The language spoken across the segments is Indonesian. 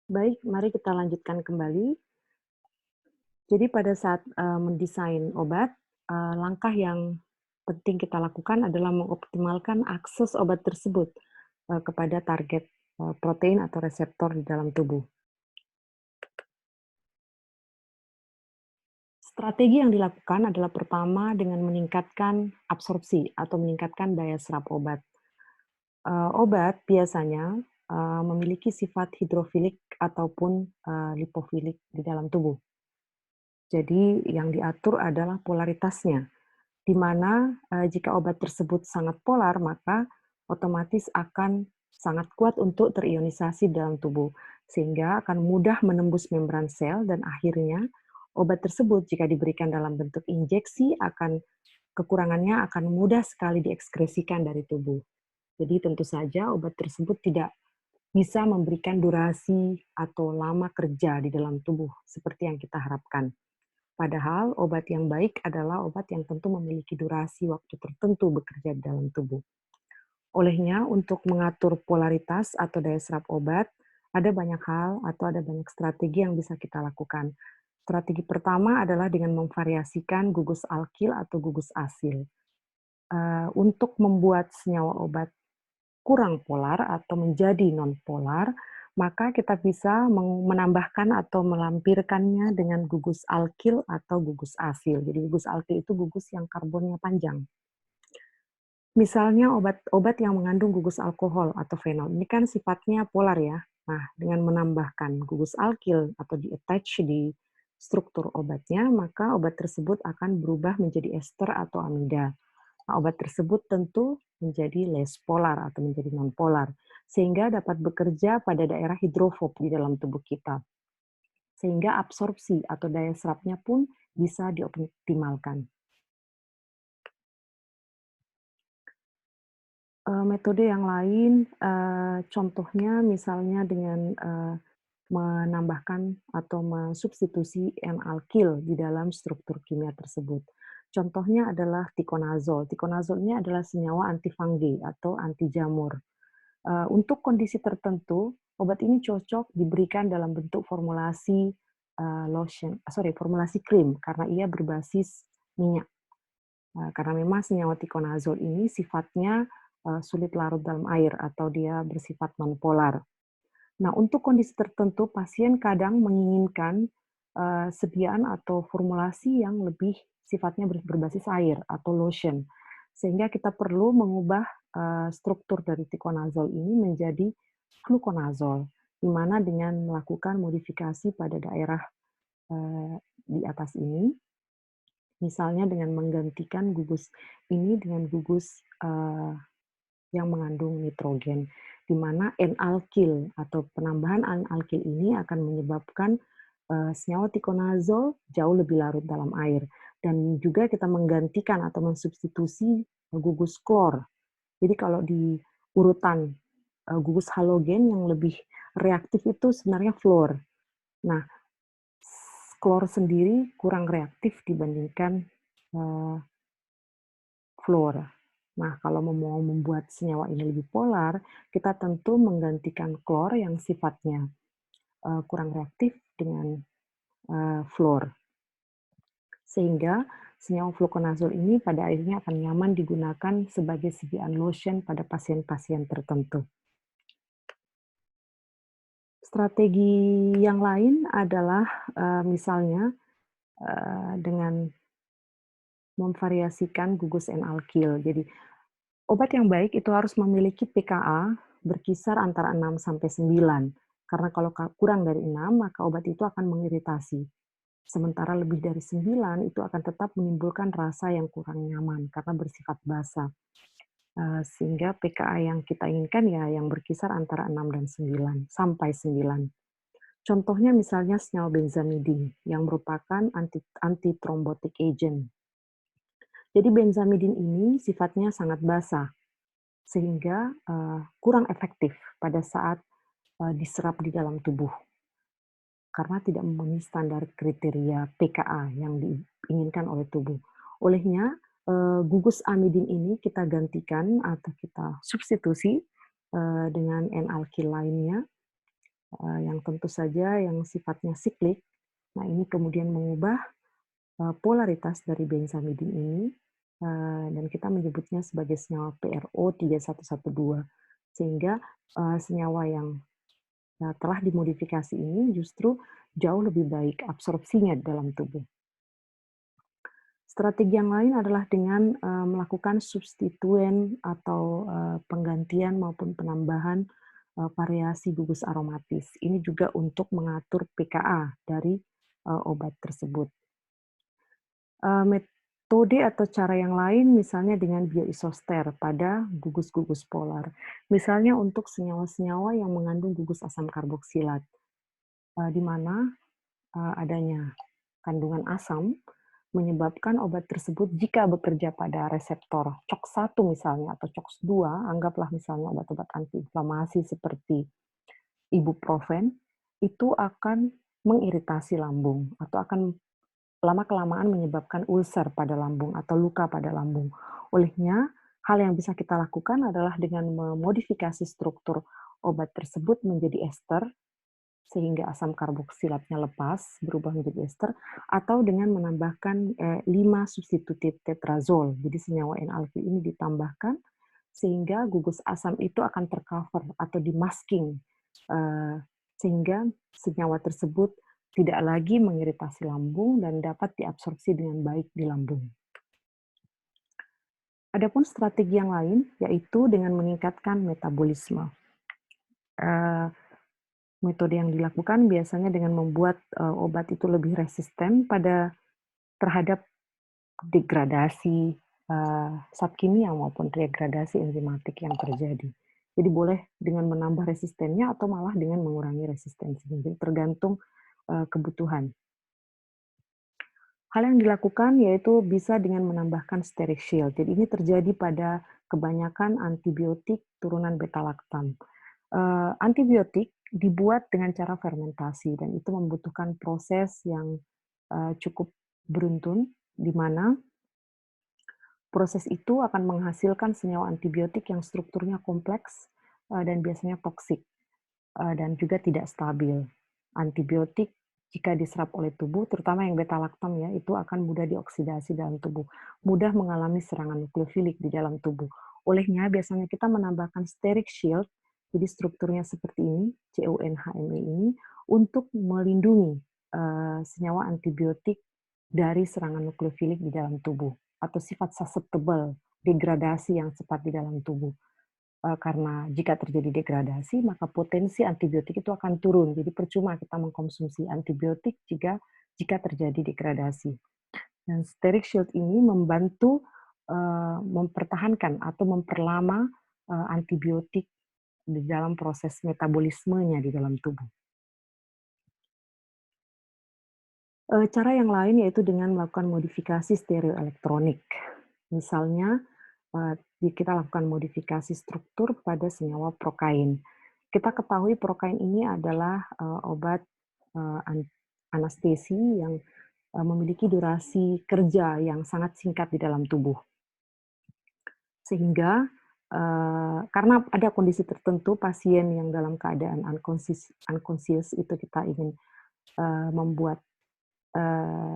Baik, mari kita lanjutkan kembali. Jadi pada saat, mendesain obat, langkah yang penting kita lakukan adalah mengoptimalkan akses obat tersebut, kepada target, protein atau reseptor di dalam tubuh. Strategi yang dilakukan adalah pertama dengan meningkatkan absorpsi atau meningkatkan daya serap obat. Obat biasanya, memiliki sifat hidrofilik ataupun, lipofilik di dalam tubuh. Jadi yang diatur adalah polaritasnya. Di mana, jika obat tersebut sangat polar, maka otomatis akan sangat kuat untuk terionisasi dalam tubuh, sehingga akan mudah menembus membran sel dan akhirnya obat tersebut jika diberikan dalam bentuk injeksi kekurangannya akan mudah sekali diekskresikan dari tubuh. Jadi tentu saja obat tersebut tidak bisa memberikan durasi atau lama kerja di dalam tubuh seperti yang kita harapkan. Padahal obat yang baik adalah obat yang tentu memiliki durasi waktu tertentu bekerja di dalam tubuh. Olehnya, untuk mengatur polaritas atau daya serap obat, ada banyak hal atau ada banyak strategi yang bisa kita lakukan. Strategi pertama adalah dengan memvariasikan gugus alkil atau gugus asil. Untuk membuat senyawa obat kurang polar atau menjadi non-polar, maka kita bisa menambahkan atau melampirkannya dengan gugus alkil atau gugus asil. Jadi gugus alkil itu gugus yang karbonnya panjang. Misalnya obat-obat yang mengandung gugus alkohol atau fenol, ini kan sifatnya polar ya. Nah, dengan menambahkan gugus alkil atau di-attach di struktur obatnya, maka obat tersebut akan berubah menjadi ester atau amida. Nah, obat tersebut tentu menjadi less polar atau menjadi non-polar, sehingga dapat bekerja pada daerah hidrofob di dalam tubuh kita, sehingga absorpsi atau daya serapnya pun bisa dioptimalkan. Metode yang lain, contohnya misalnya dengan, menambahkan atau mensubstitusi N-alkil di dalam struktur kimia tersebut. Contohnya adalah tikonazol. Tikonazol ini adalah senyawa antifungi atau anti jamur. Untuk kondisi tertentu, obat ini cocok diberikan dalam bentuk formulasi, formulasi krim karena ia berbasis minyak. Karena memang senyawa tikonazol ini sifatnya, sulit larut dalam air atau dia bersifat nonpolar. Nah, untuk kondisi tertentu pasien kadang menginginkan, sediaan atau formulasi yang lebih sifatnya berbasis air atau lotion. Sehingga kita perlu mengubah, struktur dari tikonazol ini menjadi flukonazol, di mana dengan melakukan modifikasi pada daerah, di atas ini, misalnya dengan menggantikan gugus ini dengan gugus, yang mengandung nitrogen, di mana N-alkil atau penambahan N-alkil ini akan menyebabkan, senyawa tikonazol jauh lebih larut dalam air. Dan juga kita menggantikan atau mensubstitusi gugus klor. Jadi kalau di urutan, gugus halogen yang lebih reaktif itu sebenarnya fluor. Nah, klor sendiri kurang reaktif dibandingkan, eee, fluor. Nah, kalau mau membuat senyawa ini lebih polar, kita tentu menggantikan klor yang sifatnya, kurang reaktif dengan, fluor. Sehingga senyawa fluconazole ini pada akhirnya akan nyaman digunakan sebagai sediaan lotion pada pasien-pasien tertentu. Strategi yang lain adalah, misalnya, dengan memvariasikan gugus N-alkil. Jadi, obat yang baik itu harus memiliki pKa berkisar antara 6 sampai 9, karena kalau kurang dari 6, maka obat itu akan mengiritasi. Sementara lebih dari 9, itu akan tetap menimbulkan rasa yang kurang nyaman karena bersifat basa. Sehingga pKa yang kita inginkan ya yang berkisar antara 6 dan 9, sampai 9. Contohnya misalnya senyawa benzamidin yang merupakan antithrombotic agent. Jadi benzamidin ini sifatnya sangat basa, sehingga, kurang efektif pada saat, diserap di dalam tubuh, karena tidak memenuhi standar kriteria pKa yang diinginkan oleh tubuh. Olehnya, gugus amidin ini kita gantikan atau kita substitusi, dengan N-alkil lainnya, yang tentu saja yang sifatnya siklik. Nah, ini kemudian mengubah polaritas dari benzamidin ini, dan kita menyebutnya sebagai senyawa PRO 3112. Sehingga, senyawa yang, telah dimodifikasi ini justru jauh lebih baik absorpsinya di dalam tubuh. Strategi yang lain adalah dengan, melakukan substituen atau, penggantian maupun penambahan, variasi gugus aromatis. Ini juga untuk mengatur pKa dari, obat tersebut. Metode atau cara yang lain misalnya dengan bioisoster pada gugus-gugus polar. Misalnya untuk senyawa-senyawa yang mengandung gugus asam karboksilat, di mana, adanya kandungan asam menyebabkan obat tersebut jika bekerja pada reseptor COX-1 misalnya atau COX-2, anggaplah misalnya obat-obat antiinflamasi seperti ibuprofen, itu akan mengiritasi lambung atau akan lama-kelamaan menyebabkan ulcer pada lambung atau luka pada lambung. Olehnya, hal yang bisa kita lakukan adalah dengan memodifikasi struktur obat tersebut menjadi ester, sehingga asam karboksilatnya lepas, berubah menjadi ester, atau dengan menambahkan 5 substituted tetrazol. Jadi senyawa N-alkyl ini ditambahkan, sehingga gugus asam itu akan tercover atau dimasking, eee, sehingga senyawa tersebut tidak lagi mengiritasi lambung dan dapat diabsorpsi dengan baik di lambung. Adapun strategi yang lain, yaitu dengan meningkatkan metabolisme. Eee, Metode yang dilakukan biasanya dengan membuat, obat itu lebih resisten terhadap degradasi, zat kimia maupun degradasi enzimatik yang terjadi. Jadi boleh dengan menambah resistennya atau malah dengan mengurangi resistensinya, jadi tergantung, kebutuhan. Hal yang dilakukan yaitu bisa dengan menambahkan steric shield. Jadi ini terjadi pada kebanyakan antibiotik turunan beta-laktam. Antibiotik dibuat dengan cara fermentasi dan itu membutuhkan proses yang, cukup beruntun, di mana proses itu akan menghasilkan senyawa antibiotik yang strukturnya kompleks, dan biasanya toksik, dan juga tidak stabil. Antibiotik jika diserap oleh tubuh, terutama yang beta-laktam ya, itu akan mudah dioksidasi dalam tubuh, mudah mengalami serangan nukleofilik di dalam tubuh. Olehnya biasanya kita menambahkan steric shield, jadi strukturnya seperti ini, CONHME ini, untuk melindungi, senyawa antibiotik dari serangan nukleofilik di dalam tubuh, atau sifat susceptible, degradasi yang cepat di dalam tubuh. Karena jika terjadi degradasi, maka potensi antibiotik itu akan turun. Jadi percuma kita mengkonsumsi antibiotik jika terjadi degradasi. Dan steric shield ini membantu, mempertahankan atau memperlama, antibiotik di dalam proses metabolismenya di dalam tubuh. Cara yang lain yaitu dengan melakukan modifikasi stereoelektronik. Misalnya, kita lakukan modifikasi struktur pada senyawa prokain. Kita ketahui prokain ini adalah, obat, anestesi yang, memiliki durasi kerja yang sangat singkat di dalam tubuh. Sehingga, karena ada kondisi tertentu pasien yang dalam keadaan unconscious itu kita ingin, membuat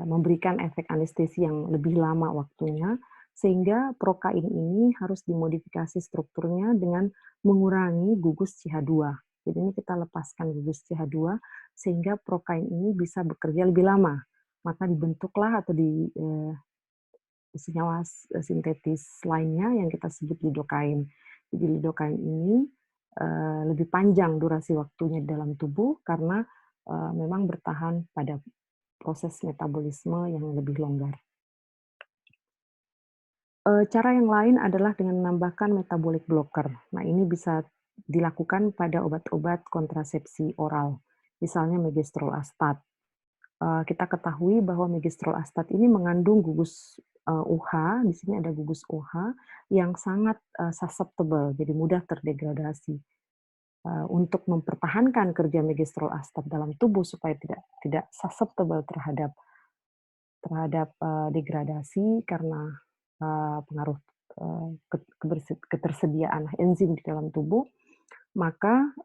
memberikan efek anestesi yang lebih lama waktunya, sehingga prokain ini harus dimodifikasi strukturnya dengan mengurangi gugus CH2. Jadi ini kita lepaskan gugus CH2 sehingga prokain ini bisa bekerja lebih lama. Maka dibentuklah atau senyawa sintetis lainnya yang kita sebut lidokain. Jadi lidokain ini lebih panjang durasi waktunya dalam tubuh karena memang bertahan pada proses metabolisme yang lebih longgar. Cara yang lain adalah dengan menambahkan metabolic blocker. Nah, ini bisa dilakukan pada obat-obat kontrasepsi oral, misalnya megestrol-astat. Kita ketahui bahwa megestrol-astat ini mengandung gugus, OH, di sini ada gugus OH yang sangat, susceptible, jadi mudah terdegradasi. Untuk mempertahankan kerja megestrol-astat dalam tubuh supaya tidak tidak susceptible terhadap terhadap, degradasi karena, pengaruh, ketersediaan enzim di dalam tubuh, maka,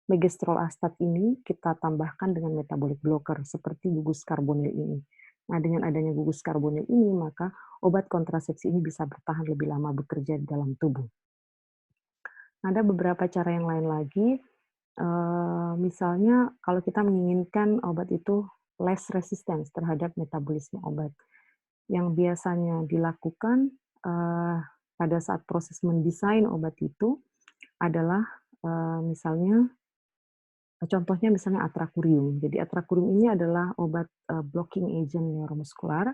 Megestrol astat ini kita tambahkan dengan metabolic blocker seperti gugus karbonil ini. Nah, dengan adanya gugus karbonil ini, maka obat kontrasepsi ini bisa bertahan lebih lama bekerja di dalam tubuh. Ada beberapa cara yang lain lagi, misalnya kalau kita menginginkan obat itu less resistance terhadap metabolisme obat. Yang biasanya dilakukan, pada saat proses mendesain obat itu adalah, misalnya contohnya misalnya Atrakurium. Jadi Atrakurium ini adalah obat, blocking agent neuromuskular,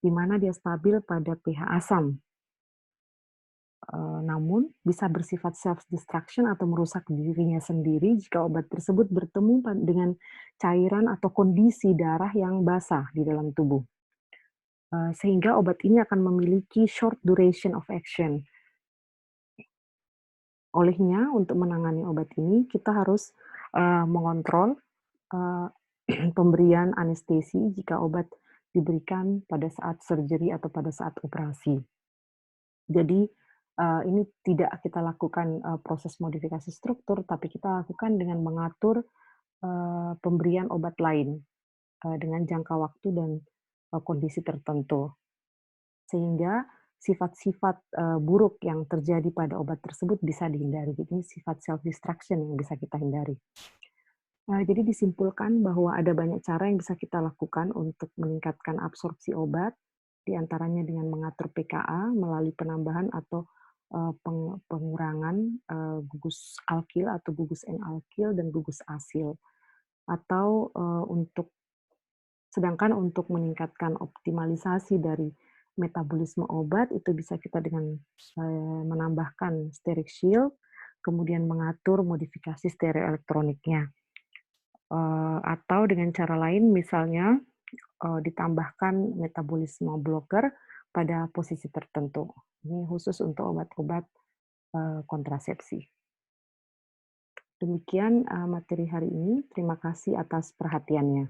di mana dia stabil pada pH asam, namun bisa bersifat self destruction atau merusak dirinya sendiri jika obat tersebut bertemu dengan cairan atau kondisi darah yang basah di dalam tubuh. Sehingga obat ini akan memiliki short duration of action. Olehnya untuk menangani obat ini kita harus, mengontrol, eee, pemberian anestesi jika obat diberikan pada saat surgery atau pada saat operasi. Jadi, ini tidak kita lakukan, proses modifikasi struktur, tapi kita lakukan dengan mengatur, pemberian obat lain, dengan jangka waktu dan, kondisi tertentu. Sehingga sifat-sifat, buruk yang terjadi pada obat tersebut bisa dihindari. Jadi sifat self destruction yang bisa kita hindari. Jadi disimpulkan bahwa ada banyak cara yang bisa kita lakukan untuk meningkatkan absorpsi obat, di antaranya dengan mengatur pKa melalui penambahan atau, pengurangan, gugus alkil atau gugus N-alkil dan gugus asil. Atau, sedangkan untuk meningkatkan optimalisasi dari metabolisme obat, itu bisa kita dengan, menambahkan steric shield, kemudian mengatur modifikasi stereoelektroniknya. Atau dengan cara lain misalnya, ditambahkan metabolisme blocker pada posisi tertentu. Ini khusus untuk obat-obat, kontrasepsi. Demikian, materi hari ini. Terima kasih atas perhatiannya.